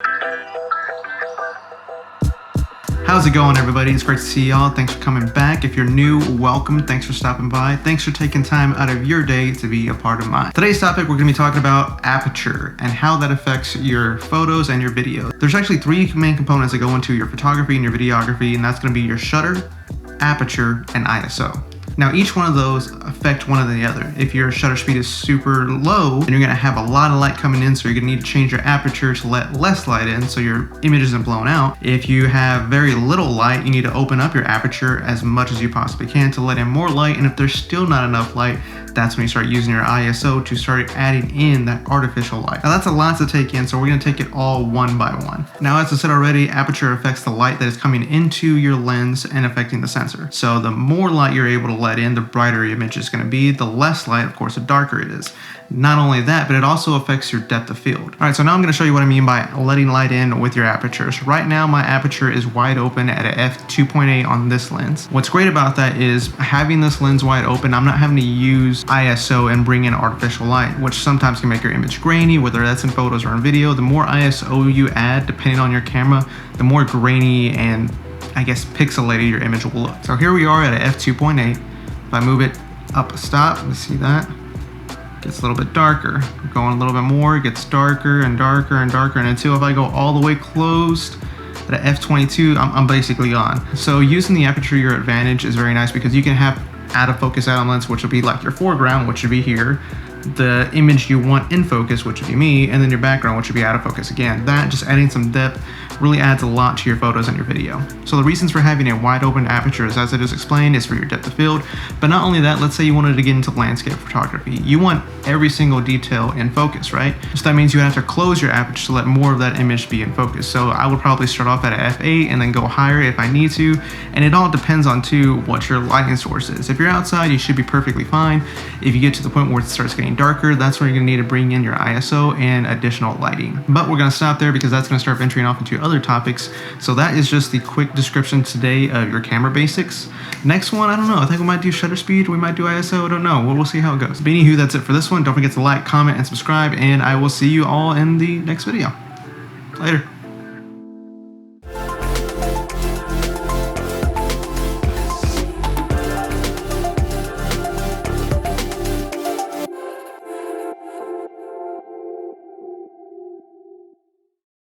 How's it going, everybody? It's great to see y'all. Thanks for coming back. If you're new, welcome. Thanks for stopping by. Thanks for taking time out of your day to be a part of mine. Today's topic, we're going to be talking about aperture and how that affects your photos and your video. There's actually three main components that go into your photography and your videography, and that's going to be your shutter, aperture, and ISO. Now, each one of those affect one or the other. If your shutter speed is super low, then you're gonna have a lot of light coming in, so you're gonna need to change your aperture to let less light in so your image isn't blown out. If you have very little light, you need to open up your aperture as much as you possibly can to let in more light, and if there's still not enough light, that's when you start using your ISO to start adding in that artificial light. Now, that's a lot to take in, so we're gonna take it all one by one. Now, as I said already, aperture affects the light that is coming into your lens and affecting the sensor. So the more light you're able to let in, the brighter your image is going to be. The less light, of course, the darker it is. Not only that, but it also affects your depth of field. All right, so now I'm going to show you what I mean by letting light in with your aperture. So right now, my aperture is wide open at a f2.8 on this lens. What's great about that is having this lens wide open, I'm not having to use ISO and bring in artificial light, which sometimes can make your image grainy, whether that's in photos or in video. The more ISO you add, depending on your camera, the more grainy and, I guess, pixelated your image will look. So here we are at a f2.8. If I move it up a stop, you see that? It gets a little bit darker. Going a little bit more, it gets darker and darker and darker, and until if I go all the way closed at a f22, I'm basically on. So using the aperture to your advantage is very nice because you can have out of focus out on lens, which will be like your foreground, which would be here, the image you want in focus, which would be me, and then your background, which would be out of focus again. That, just adding some depth, really adds a lot to your photos and your video. So the reasons for having a wide open aperture is, as I just explained, is for your depth of field. But not only that, let's say you wanted to get into landscape photography. You want every single detail in focus, right? So that means you have to close your aperture to let more of that image be in focus. So I would probably start off at an f8 and then go higher if I need to. And it all depends on too what your lighting source is. If you're outside, you should be perfectly fine. If you get to the point where it starts getting darker, that's where you're gonna need to bring in your ISO and additional lighting. But we're gonna stop there because that's gonna start venturing off into other topics. So that is just the quick description today of your camera basics. Next one, I don't know. I think we might do shutter speed. We might do ISO. I don't know. We'll see how it goes. But anywho, that's it for this one. Don't forget to like, comment, and subscribe. And I will see you all in the next video. Later.